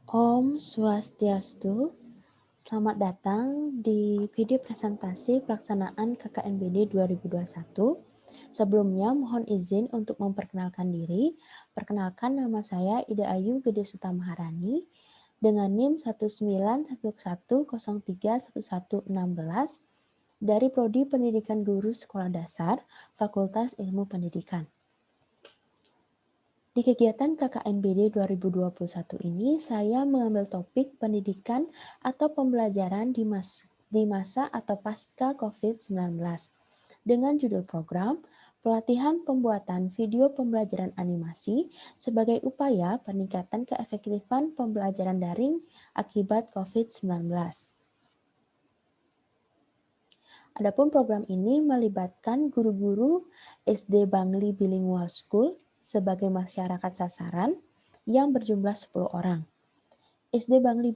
Om Swastiastu, selamat datang di video presentasi pelaksanaan KKNBD 2021. Sebelumnya mohon izin untuk memperkenalkan diri. Perkenalkan, nama saya Ida Ayu Gede Suta Maharani dengan NIM 19110311116 dari Prodi Pendidikan Guru Sekolah Dasar, Fakultas Ilmu Pendidikan. Di kegiatan KKNBD 2021 ini, saya mengambil topik pendidikan atau pembelajaran di masa atau pasca COVID-19 dengan judul program Pelatihan Pembuatan Video Pembelajaran Animasi sebagai upaya peningkatan keefektifan pembelajaran daring akibat COVID-19. Adapun program ini melibatkan guru-guru SD Bangli Bilingual School sebagai masyarakat sasaran yang berjumlah 10 orang. SD Bangli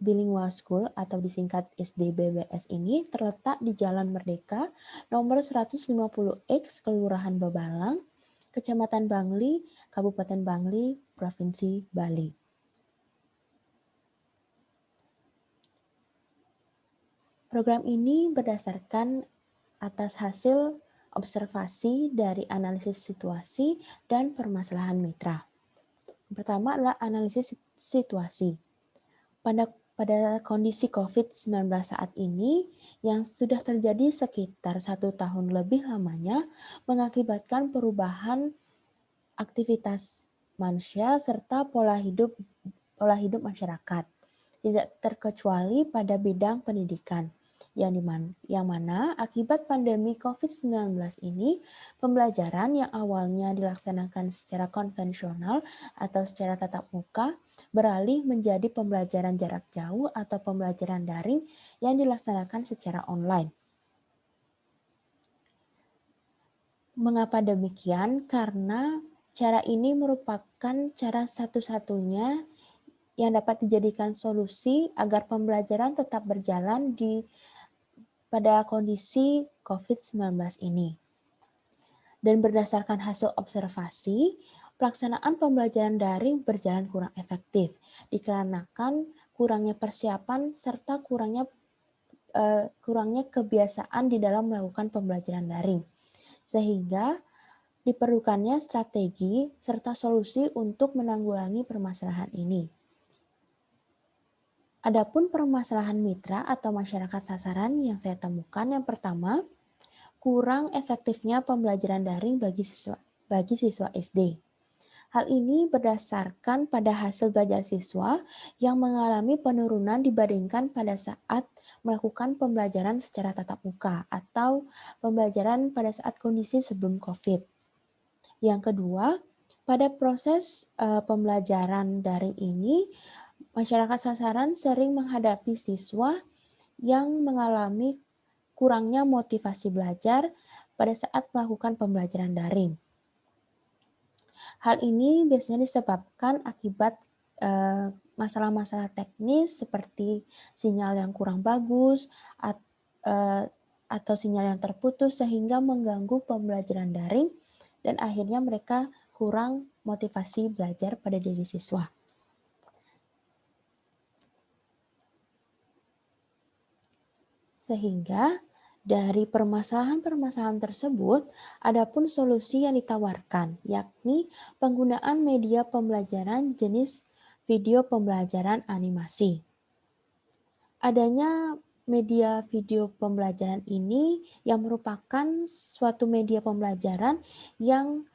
Bilingual School atau disingkat SDBBS ini terletak di Jalan Merdeka nomor 150X Kelurahan Babalang, Kecamatan Bangli, Kabupaten Bangli, Provinsi Bali. Program ini berdasarkan atas hasil observasi dari analisis situasi dan permasalahan mitra. Pertama adalah analisis situasi. Pada kondisi COVID-19 saat ini yang sudah terjadi sekitar 1 tahun lebih lamanya mengakibatkan perubahan aktivitas manusia serta pola hidup masyarakat, tidak terkecuali pada bidang pendidikan. Yang mana akibat pandemi COVID-19 ini, pembelajaran yang awalnya dilaksanakan secara konvensional atau secara tatap muka beralih menjadi pembelajaran jarak jauh atau pembelajaran daring yang dilaksanakan secara online. Mengapa demikian? Karena cara ini merupakan cara satu-satunya yang dapat dijadikan solusi agar pembelajaran tetap berjalan pada kondisi COVID-19 ini. Dan berdasarkan hasil observasi, pelaksanaan pembelajaran daring berjalan kurang efektif, dikarenakan kurangnya persiapan serta kurangnya kebiasaan di dalam melakukan pembelajaran daring. Sehingga diperlukannya strategi serta solusi untuk menanggulangi permasalahan ini. Adapun permasalahan mitra atau masyarakat sasaran yang saya temukan, yang pertama, kurang efektifnya pembelajaran daring bagi siswa SD. Hal ini berdasarkan pada hasil belajar siswa yang mengalami penurunan dibandingkan pada saat melakukan pembelajaran secara tatap muka atau pembelajaran pada saat kondisi sebelum COVID. Yang kedua, pada proses pembelajaran daring ini, masyarakat sasaran sering menghadapi siswa yang mengalami kurangnya motivasi belajar pada saat melakukan pembelajaran daring. Hal ini biasanya disebabkan akibat masalah-masalah teknis seperti sinyal yang kurang bagus atau sinyal yang terputus sehingga mengganggu pembelajaran daring dan akhirnya mereka kurang motivasi belajar pada diri siswa. Sehingga dari permasalahan-permasalahan tersebut, adapun solusi yang ditawarkan, yakni penggunaan media pembelajaran jenis video pembelajaran animasi. Adanya media video pembelajaran ini yang merupakan suatu media pembelajaran yang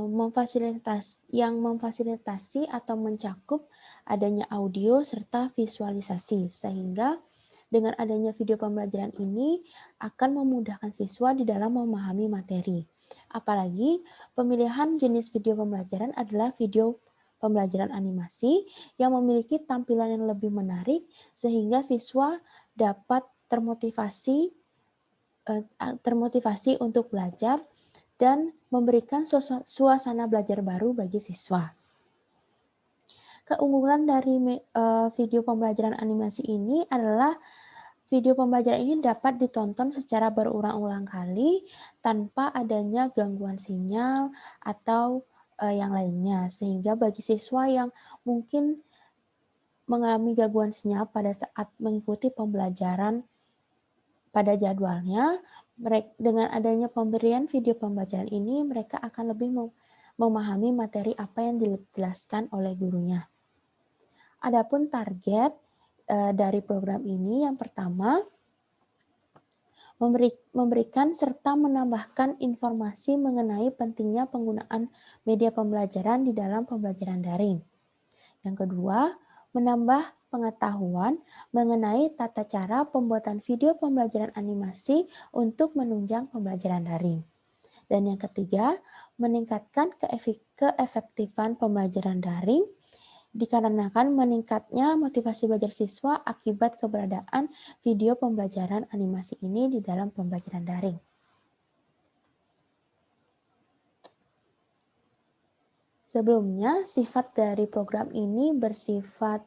memfasilitasi atau mencakup adanya audio serta visualisasi, sehingga dengan adanya video pembelajaran ini akan memudahkan siswa di dalam memahami materi. Apalagi pemilihan jenis video pembelajaran adalah video pembelajaran animasi yang memiliki tampilan yang lebih menarik sehingga siswa dapat termotivasi untuk belajar dan memberikan suasana belajar baru bagi siswa. Keunggulan dari video pembelajaran animasi ini adalah video pembelajaran ini dapat ditonton secara berulang-ulang kali tanpa adanya gangguan sinyal atau yang lainnya, sehingga bagi siswa yang mungkin mengalami gangguan senyap pada saat mengikuti pembelajaran pada jadwalnya, dengan adanya pemberian video pembelajaran ini, mereka akan lebih memahami materi apa yang dijelaskan oleh gurunya. Adapun target dari program ini, yang pertama, memberikan serta menambahkan informasi mengenai pentingnya penggunaan media pembelajaran di dalam pembelajaran daring. Yang kedua, menambah pengetahuan mengenai tata cara pembuatan video pembelajaran animasi untuk menunjang pembelajaran daring. Dan yang ketiga, meningkatkan keefektifan pembelajaran daring dikarenakan meningkatnya motivasi belajar siswa akibat keberadaan video pembelajaran animasi ini di dalam pembelajaran daring. Sebelumnya, sifat dari program ini bersifat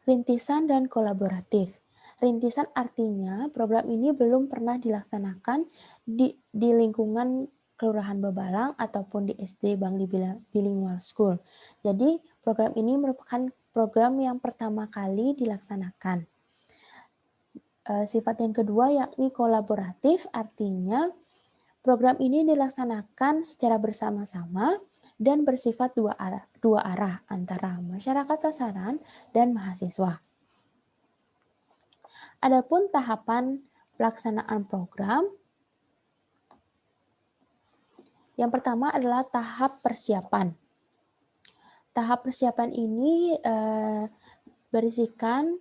rintisan dan kolaboratif. Rintisan artinya program ini belum pernah dilaksanakan di lingkungan Kelurahan Bebalang ataupun di SD Bangli Bilingual School. Jadi, program ini merupakan program yang pertama kali dilaksanakan. Sifat yang kedua yakni kolaboratif, artinya program ini dilaksanakan secara bersama-sama dan bersifat dua arah antara masyarakat sasaran dan mahasiswa. Adapun tahapan pelaksanaan program, yang pertama adalah tahap persiapan. Tahap persiapan ini berisikan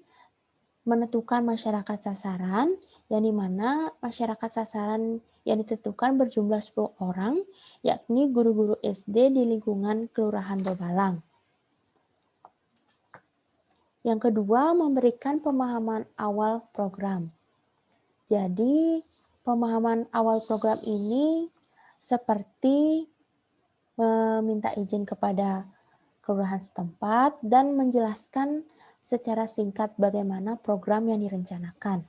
menentukan masyarakat sasaran, yang dimana masyarakat sasaran yang ditentukan berjumlah 10 orang, yakni guru-guru SD di lingkungan Kelurahan Bebalang. Yang kedua, memberikan pemahaman awal program. Jadi, pemahaman awal program ini seperti meminta izin kepada kelurahan setempat dan menjelaskan secara singkat bagaimana program yang direncanakan.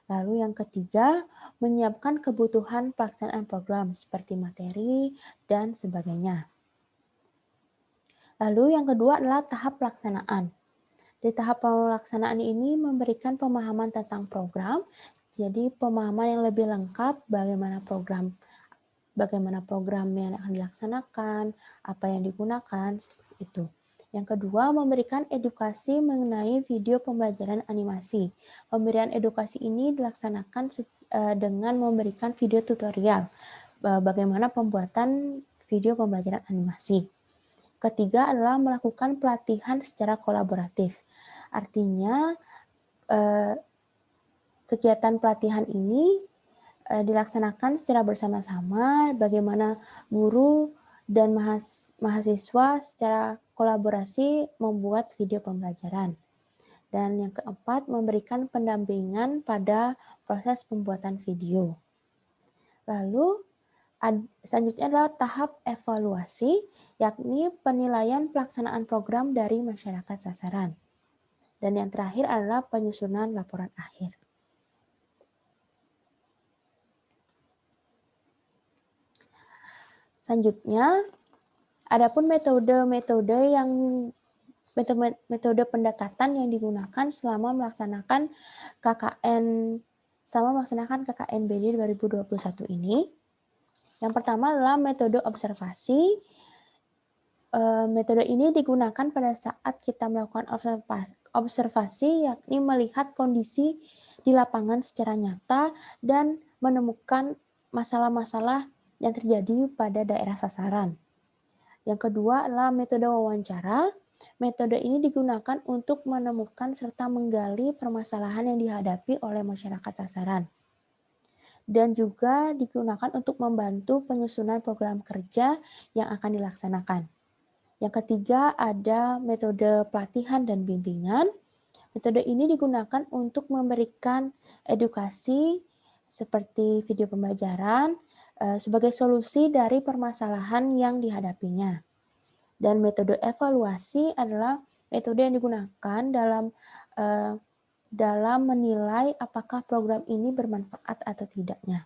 Lalu yang ketiga, menyiapkan kebutuhan pelaksanaan program seperti materi dan sebagainya. Lalu yang kedua adalah tahap pelaksanaan. Di tahap pelaksanaan ini memberikan pemahaman tentang program, jadi pemahaman yang lebih lengkap bagaimana program yang akan dilaksanakan, apa yang digunakan, seperti itu. Yang kedua, memberikan edukasi mengenai video pembelajaran animasi. Pemberian edukasi ini dilaksanakan dengan memberikan video tutorial bagaimana pembuatan video pembelajaran animasi. Ketiga adalah melakukan pelatihan secara kolaboratif. Artinya, kegiatan pelatihan ini dilaksanakan secara bersama-sama, bagaimana guru dan mahasiswa secara kolaborasi membuat video pembelajaran. Dan yang keempat, memberikan pendampingan pada proses pembuatan video. Lalu, selanjutnya adalah tahap evaluasi, yakni penilaian pelaksanaan program dari masyarakat sasaran. Dan yang terakhir adalah penyusunan laporan akhir. Selanjutnya, adapun metode pendekatan yang digunakan selama melaksanakan KKN BD 2021 ini. Yang pertama adalah metode observasi. Metode ini digunakan pada saat kita melakukan observasi, yakni melihat kondisi di lapangan secara nyata dan menemukan masalah-masalah yang terjadi pada daerah sasaran. Yang kedua adalah metode wawancara. Metode ini digunakan untuk menemukan serta menggali permasalahan yang dihadapi oleh masyarakat sasaran. Dan juga digunakan untuk membantu penyusunan program kerja yang akan dilaksanakan. Yang ketiga ada metode pelatihan dan bimbingan. Metode ini digunakan untuk memberikan edukasi seperti video pembelajaran, sebagai solusi dari permasalahan yang dihadapinya. Dan metode evaluasi adalah metode yang digunakan dalam menilai apakah program ini bermanfaat atau tidaknya.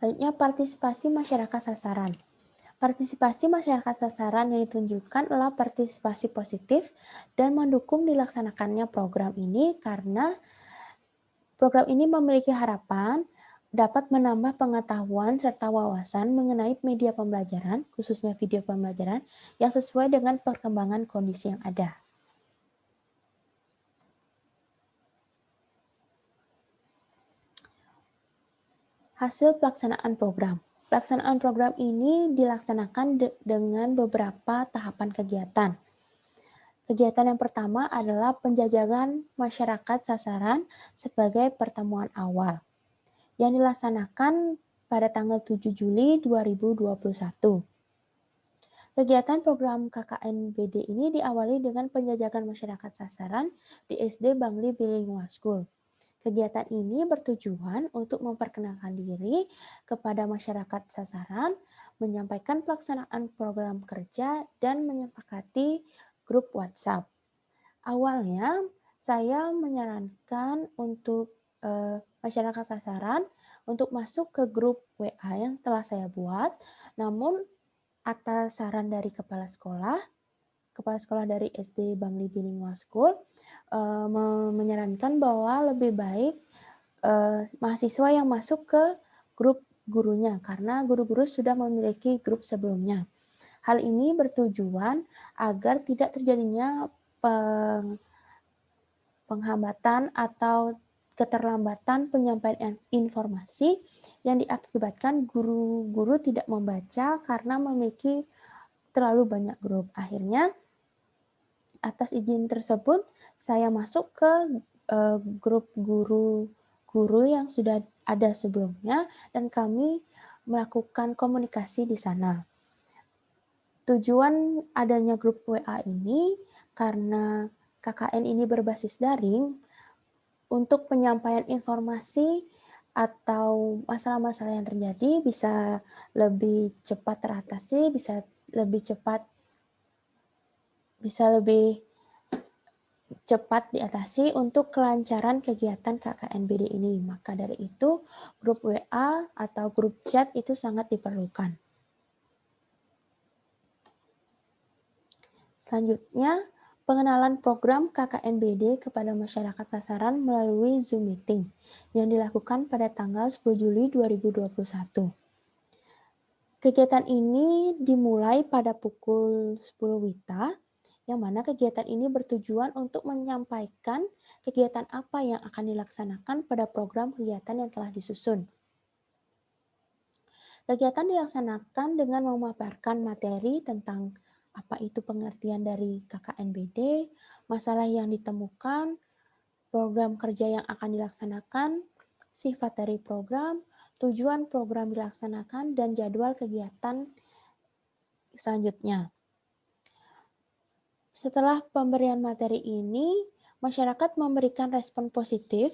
Selanjutnya, partisipasi masyarakat sasaran. Partisipasi masyarakat sasaran yang ditunjukkan adalah partisipasi positif dan mendukung dilaksanakannya program ini karena program ini memiliki harapan dapat menambah pengetahuan serta wawasan mengenai media pembelajaran, khususnya video pembelajaran, yang sesuai dengan perkembangan kondisi yang ada. Hasil pelaksanaan program. Pelaksanaan program ini dilaksanakan dengan beberapa tahapan kegiatan. Kegiatan yang pertama adalah penjajakan masyarakat sasaran sebagai pertemuan awal yang dilaksanakan pada tanggal 7 Juli 2021. Kegiatan program KKN-BD ini diawali dengan penjajakan masyarakat sasaran di SD Bangli Bilingual School. Kegiatan ini bertujuan untuk memperkenalkan diri kepada masyarakat sasaran, menyampaikan pelaksanaan program kerja, dan menyepakati grup WhatsApp. Awalnya, saya menyarankan untuk masyarakat sasaran untuk masuk ke grup WA yang telah saya buat, namun atas saran dari kepala sekolah dari SD Bangli Bilingual School, menyarankan bahwa lebih baik mahasiswa yang masuk ke grup gurunya, karena guru-guru sudah memiliki grup sebelumnya. Hal ini bertujuan agar tidak terjadinya penghambatan atau keterlambatan penyampaian informasi yang diakibatkan guru-guru tidak membaca karena memiliki terlalu banyak grup. Akhirnya, atas izin tersebut, saya masuk ke grup guru yang sudah ada sebelumnya dan kami melakukan komunikasi di sana. Tujuan adanya grup WA ini karena KKN ini berbasis daring untuk penyampaian informasi atau masalah-masalah yang terjadi bisa lebih cepat teratasi, bisa lebih cepat diatasi untuk kelancaran kegiatan KKN-BD ini. Maka dari itu, grup WA atau grup chat itu sangat diperlukan. Selanjutnya, pengenalan program KKN-BD kepada masyarakat sasaran melalui Zoom Meeting yang dilakukan pada tanggal 10 Juli 2021. Kegiatan ini dimulai pada pukul 10 WITA, yang mana kegiatan ini bertujuan untuk menyampaikan kegiatan apa yang akan dilaksanakan pada program kegiatan yang telah disusun. Kegiatan dilaksanakan dengan memaparkan materi tentang apa itu pengertian dari KKN-BD, masalah yang ditemukan, program kerja yang akan dilaksanakan, sifat dari program, tujuan program dilaksanakan, dan jadwal kegiatan selanjutnya. Setelah pemberian materi ini, masyarakat memberikan respon positif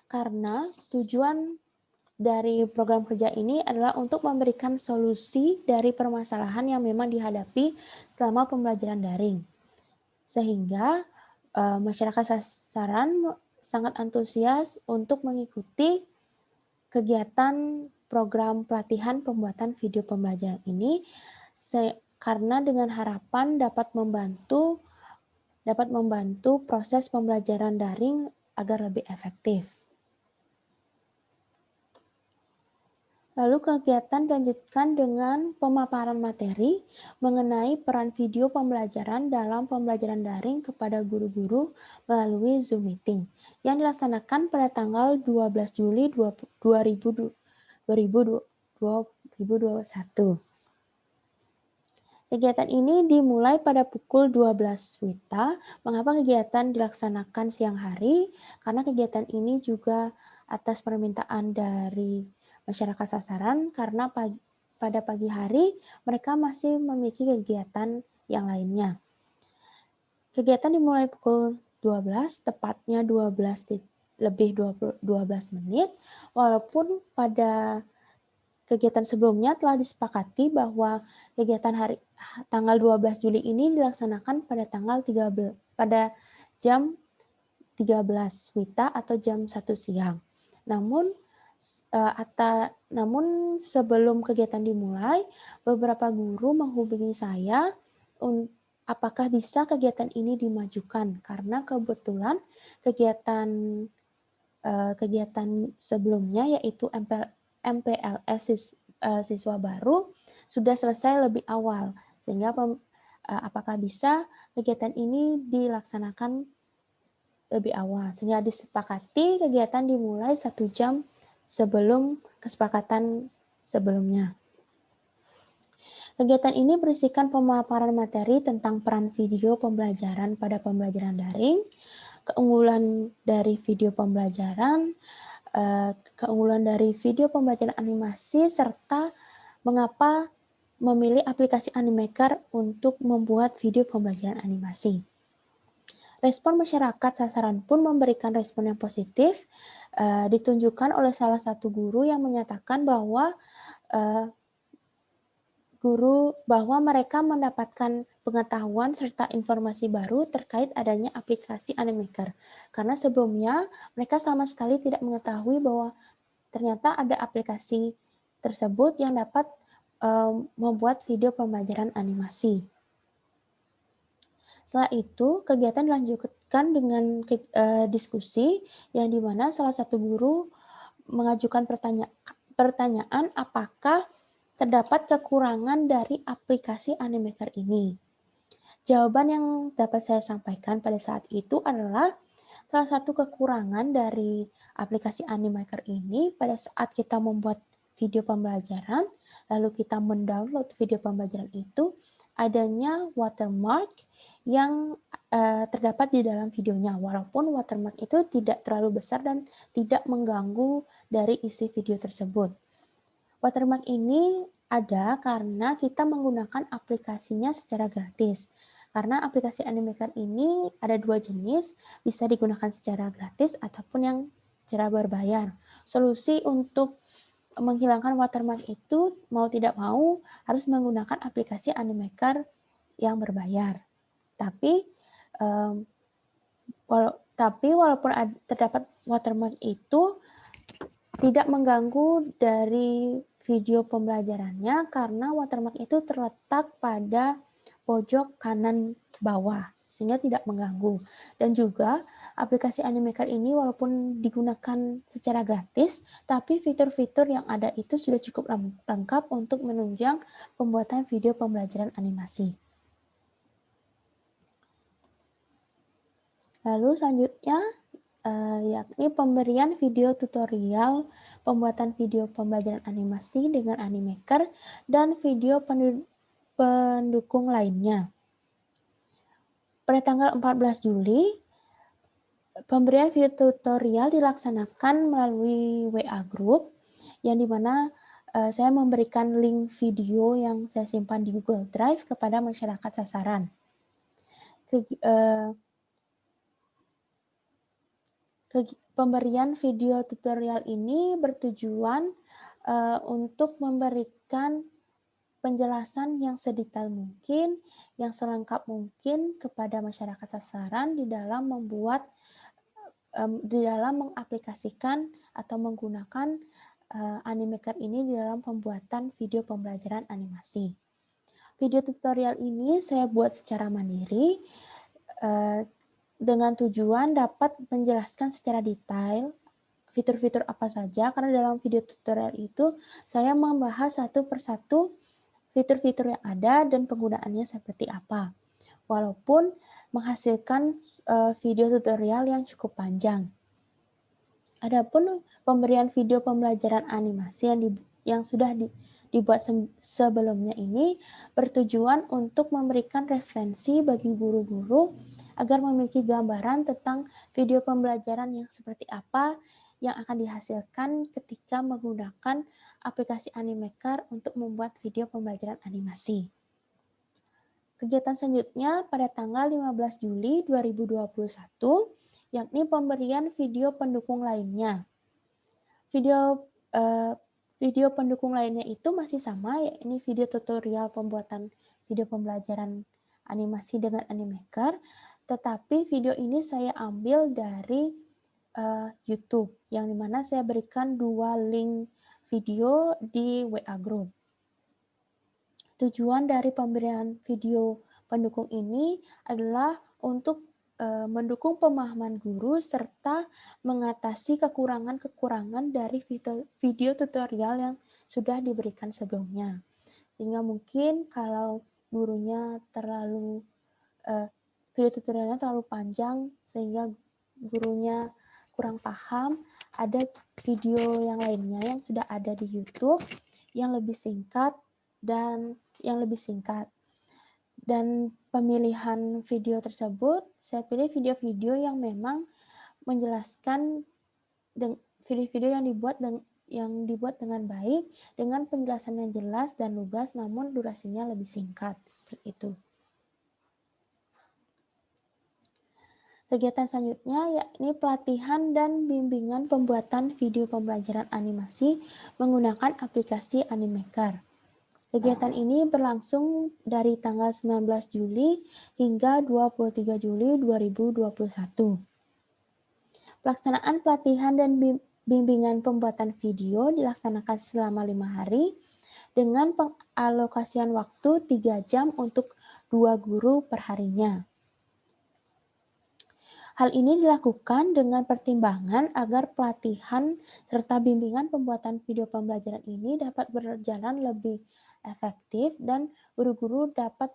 karena tujuan dari program kerja ini adalah untuk memberikan solusi dari permasalahan yang memang dihadapi selama pembelajaran daring. Sehingga masyarakat sasaran sangat antusias untuk mengikuti kegiatan program pelatihan pembuatan video pembelajaran ini karena dengan harapan dapat membantu proses pembelajaran daring agar lebih efektif. Lalu kegiatan dilanjutkan dengan pemaparan materi mengenai peran video pembelajaran dalam pembelajaran daring kepada guru-guru melalui Zoom Meeting yang dilaksanakan pada tanggal 12 Juli 2021. Kegiatan ini dimulai pada pukul 12 WITA. Mengapa kegiatan dilaksanakan siang hari? Karena kegiatan ini juga atas permintaan dari masyarakat sasaran karena pada pagi hari mereka masih memiliki kegiatan yang lainnya. Kegiatan dimulai pukul 12, tepatnya 12 menit, walaupun pada kegiatan sebelumnya telah disepakati bahwa kegiatan tanggal 12 Juli ini dilaksanakan pada jam 13 WITA atau jam 1 siang. Namun Namun sebelum kegiatan dimulai, beberapa guru menghubungi saya apakah bisa kegiatan ini dimajukan karena kebetulan kegiatan sebelumnya yaitu MPLS siswa baru sudah selesai lebih awal, sehingga apakah bisa kegiatan ini dilaksanakan lebih awal, sehingga disepakati kegiatan dimulai 1 jam sebelum kesepakatan sebelumnya. Kegiatan ini berisikan pemaparan materi tentang peran video pembelajaran pada pembelajaran daring, keunggulan dari video pembelajaran, keunggulan dari video pembelajaran animasi, serta mengapa memilih aplikasi Animaker untuk membuat video pembelajaran animasi. Respon masyarakat sasaran pun memberikan respon yang positif, ditunjukkan oleh salah satu guru yang menyatakan bahwa mereka mendapatkan pengetahuan serta informasi baru terkait adanya aplikasi Animaker. Karena sebelumnya mereka sama sekali tidak mengetahui bahwa ternyata ada aplikasi tersebut yang dapat membuat video pembelajaran animasi. Setelah itu, kegiatan dilanjutkan dengan diskusi yang dimana salah satu guru mengajukan pertanyaan apakah terdapat kekurangan dari aplikasi Animaker ini. Jawaban yang dapat saya sampaikan pada saat itu adalah salah satu kekurangan dari aplikasi Animaker ini pada saat kita membuat video pembelajaran, lalu kita mendownload video pembelajaran itu, adanya watermark yang terdapat di dalam videonya, walaupun watermark itu tidak terlalu besar dan tidak mengganggu dari isi video tersebut. Watermark ini ada karena kita menggunakan aplikasinya secara gratis. Karena aplikasi Animaker ini ada 2 jenis, bisa digunakan secara gratis ataupun yang secara berbayar. Solusi untuk menghilangkan watermark itu mau tidak mau harus menggunakan aplikasi Animaker yang berbayar. Tapi walaupun terdapat watermark itu tidak mengganggu dari video pembelajarannya karena watermark itu terletak pada pojok kanan bawah sehingga tidak mengganggu. Dan juga aplikasi Animaker ini walaupun digunakan secara gratis, tapi fitur-fitur yang ada itu sudah cukup lengkap untuk menunjang pembuatan video pembelajaran animasi. Lalu selanjutnya yakni pemberian video tutorial pembuatan video pembelajaran animasi dengan Animaker dan video pendukung lainnya. Pada tanggal 14 Juli, pemberian video tutorial dilaksanakan melalui WA Group, yang dimana saya memberikan link video yang saya simpan di Google Drive kepada masyarakat sasaran. Pemberian video tutorial ini bertujuan untuk memberikan penjelasan yang sedetail mungkin, yang selengkap mungkin kepada masyarakat sasaran di dalam mengaplikasikan atau menggunakan Animaker ini di dalam pembuatan video pembelajaran animasi. Video tutorial ini saya buat secara mandiri, dengan tujuan dapat menjelaskan secara detail fitur-fitur apa saja, karena dalam video tutorial itu saya membahas satu persatu fitur-fitur yang ada dan penggunaannya seperti apa. Walaupun menghasilkan video tutorial yang cukup panjang. Adapun pemberian video pembelajaran animasi yang sudah dibuat sebelumnya ini bertujuan untuk memberikan referensi bagi guru-guru agar memiliki gambaran tentang video pembelajaran yang seperti apa yang akan dihasilkan ketika menggunakan aplikasi Animaker untuk membuat video pembelajaran animasi. Kegiatan selanjutnya pada tanggal 15 Juli 2021, yakni pemberian video pendukung lainnya. Video pendukung lainnya itu masih sama, yakni video tutorial pembuatan video pembelajaran animasi dengan Animaker, tetapi video ini saya ambil dari YouTube, yang dimana saya berikan 2 link video di WA Group. Tujuan dari pemberian video pendukung ini adalah untuk mendukung pemahaman guru serta mengatasi kekurangan-kekurangan dari video tutorial yang sudah diberikan sebelumnya. Sehingga mungkin kalau gurunya video tutorialnya terlalu panjang sehingga gurunya kurang paham, ada video yang lainnya yang sudah ada di YouTube yang lebih singkat dan pemilihan video tersebut saya pilih video-video yang memang menjelaskan video-video yang dibuat dengan baik dengan penjelasan yang jelas dan lugas namun durasinya lebih singkat seperti itu. Kegiatan selanjutnya yakni pelatihan dan bimbingan pembuatan video pembelajaran animasi menggunakan aplikasi Animaker. Kegiatan ini berlangsung dari tanggal 19 Juli hingga 23 Juli 2021. Pelaksanaan pelatihan dan bimbingan pembuatan video dilaksanakan selama 5 hari dengan pengalokasian waktu 3 jam untuk 2 guru per harinya. Hal ini dilakukan dengan pertimbangan agar pelatihan serta bimbingan pembuatan video pembelajaran ini dapat berjalan lebih efektif dan guru-guru dapat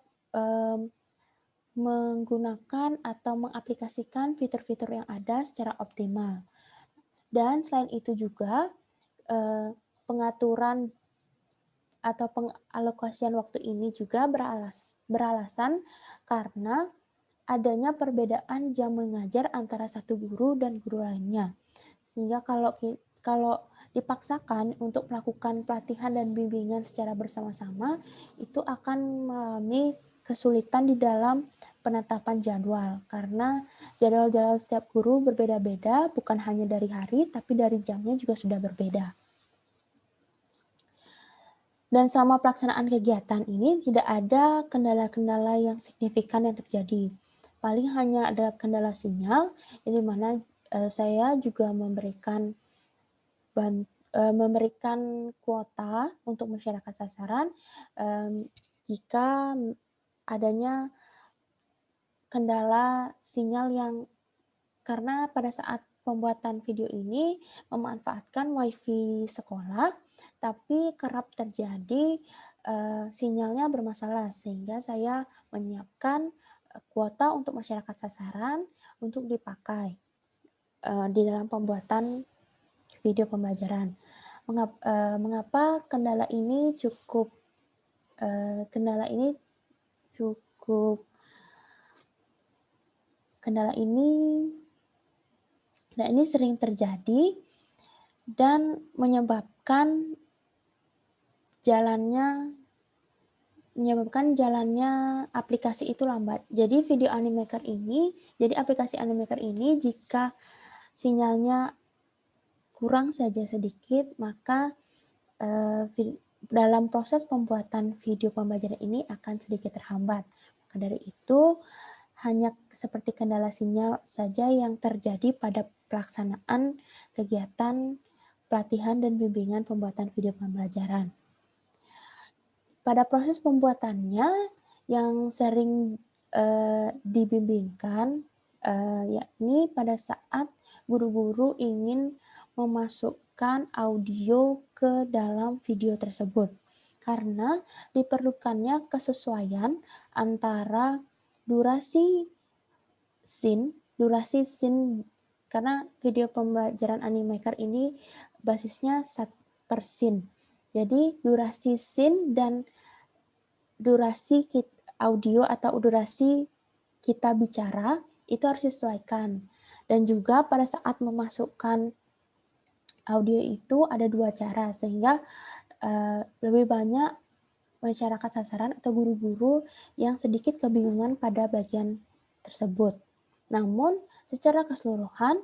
menggunakan atau mengaplikasikan fitur-fitur yang ada secara optimal. Dan selain itu juga pengaturan atau pengalokasian waktu ini juga beralasan karena adanya perbedaan jam mengajar antara satu guru dan guru lainnya. Sehingga kalau dipaksakan untuk melakukan pelatihan dan bimbingan secara bersama-sama, itu akan mengalami kesulitan di dalam penetapan jadwal. Karena jadwal-jadwal setiap guru berbeda-beda, bukan hanya dari hari, tapi dari jamnya juga sudah berbeda. Dan selama pelaksanaan kegiatan ini tidak ada kendala-kendala yang signifikan yang terjadi. Paling hanya ada kendala sinyal, di mana saya juga memberikan kuota untuk masyarakat sasaran jika adanya kendala sinyal karena pada saat pembuatan video ini memanfaatkan WiFi sekolah, tapi kerap terjadi sinyalnya bermasalah sehingga saya menyiapkan kuota untuk masyarakat sasaran untuk dipakai di dalam pembuatan video pembelajaran. Mengapa kendala ini sering terjadi dan menyebabkan jalannya aplikasi itu lambat. Jadi aplikasi Animaker ini jika sinyalnya kurang saja sedikit, maka dalam proses pembuatan video pembelajaran ini akan sedikit terhambat. Maka dari itu, hanya seperti kendala sinyal saja yang terjadi pada pelaksanaan kegiatan pelatihan dan bimbingan pembuatan video pembelajaran. Pada proses pembuatannya yang sering dibimbingkan yakni pada saat guru-guru ingin memasukkan audio ke dalam video tersebut karena diperlukannya kesesuaian antara durasi scene karena video pembelajaran Animaker ini basisnya per scene. Jadi durasi scene dan durasi audio atau durasi kita bicara itu harus disesuaikan. Dan juga pada saat memasukkan audio itu ada 2 cara sehingga lebih banyak masyarakat sasaran atau guru-guru yang sedikit kebingungan pada bagian tersebut. Namun secara keseluruhan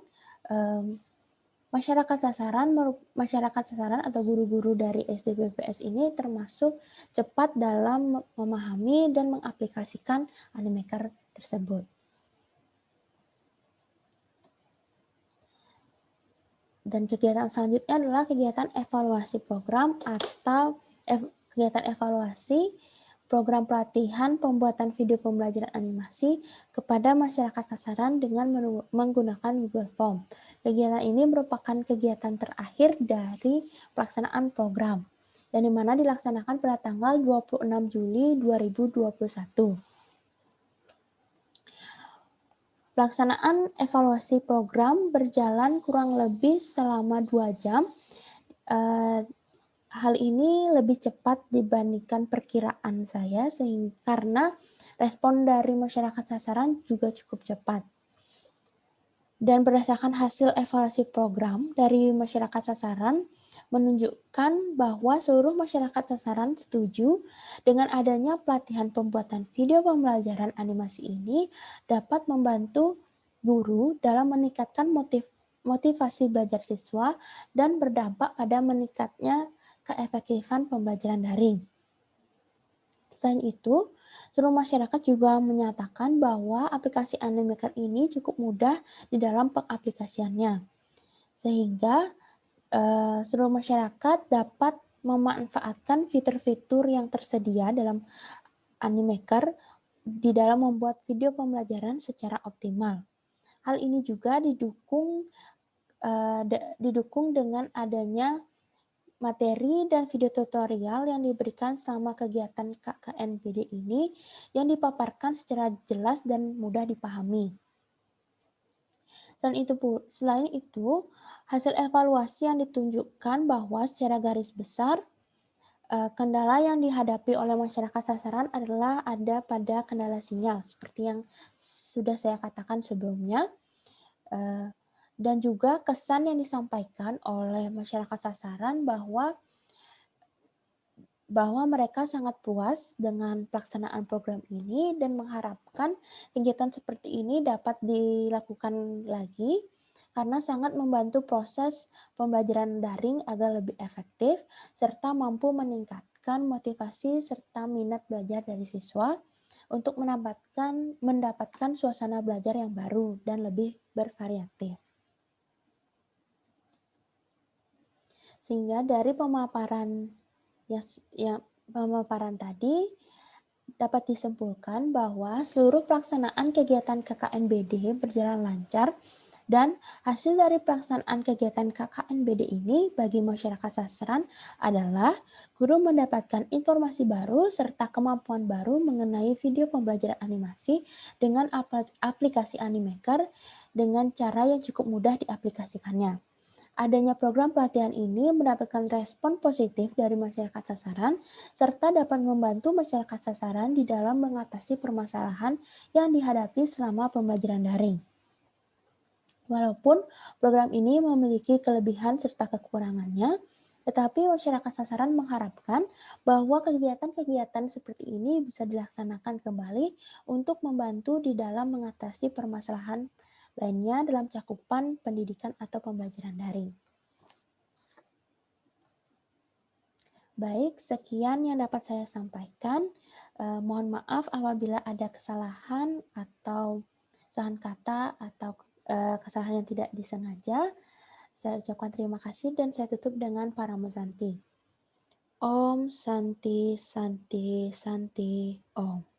masyarakat sasaran atau guru-guru dari SD BPS ini termasuk cepat dalam memahami dan mengaplikasikan Animaker tersebut. Dan kegiatan selanjutnya adalah kegiatan evaluasi program atau kegiatan evaluasi program pelatihan pembuatan video pembelajaran animasi kepada masyarakat sasaran dengan menggunakan Google Form. Kegiatan ini merupakan kegiatan terakhir dari pelaksanaan program, yang dimana dilaksanakan pada tanggal 26 Juli 2021. Pelaksanaan evaluasi program berjalan kurang lebih selama 2 jam. Hal ini lebih cepat dibandingkan perkiraan saya, karena respon dari masyarakat sasaran juga cukup cepat. Dan berdasarkan hasil evaluasi program dari masyarakat sasaran, menunjukkan bahwa seluruh masyarakat sasaran setuju dengan adanya pelatihan pembuatan video pembelajaran animasi ini dapat membantu guru dalam meningkatkan motivasi belajar siswa dan berdampak pada meningkatnya keefektifan pembelajaran daring. Selain itu, seluruh masyarakat juga menyatakan bahwa aplikasi Animaker ini cukup mudah di dalam pengaplikasiannya, sehingga seluruh masyarakat dapat memanfaatkan fitur-fitur yang tersedia dalam Animaker di dalam membuat video pembelajaran secara optimal. Hal ini juga didukung dengan adanya materi dan video tutorial yang diberikan selama kegiatan KKNBD ini yang dipaparkan secara jelas dan mudah dipahami. Selain itu, hasil evaluasi yang ditunjukkan bahwa secara garis besar, kendala yang dihadapi oleh masyarakat sasaran adalah ada pada kendala sinyal, seperti yang sudah saya katakan sebelumnya, dan juga kesan yang disampaikan oleh masyarakat sasaran bahwa mereka sangat puas dengan pelaksanaan program ini dan mengharapkan kegiatan seperti ini dapat dilakukan lagi karena sangat membantu proses pembelajaran daring agar lebih efektif serta mampu meningkatkan motivasi serta minat belajar dari siswa untuk mendapatkan suasana belajar yang baru dan lebih bervariatif. Sehingga dari pemaparan tadi dapat disimpulkan bahwa seluruh pelaksanaan kegiatan KKNBD berjalan lancar dan hasil dari pelaksanaan kegiatan KKNBD ini bagi masyarakat sasaran adalah guru mendapatkan informasi baru serta kemampuan baru mengenai video pembelajaran animasi dengan aplikasi Animaker dengan cara yang cukup mudah diaplikasikannya. Adanya program pelatihan ini mendapatkan respon positif dari masyarakat sasaran, serta dapat membantu masyarakat sasaran di dalam mengatasi permasalahan yang dihadapi selama pembelajaran daring. Walaupun program ini memiliki kelebihan serta kekurangannya, tetapi masyarakat sasaran mengharapkan bahwa kegiatan-kegiatan seperti ini bisa dilaksanakan kembali untuk membantu di dalam mengatasi permasalahan lainnya dalam cakupan pendidikan atau pembelajaran daring. Baik, sekian yang dapat saya sampaikan. Mohon maaf apabila ada kesalahan atau kesalahan kata atau kesalahan yang tidak disengaja. Saya ucapkan terima kasih dan saya tutup dengan Paramo Santi. Om Santi Santi Santi Om.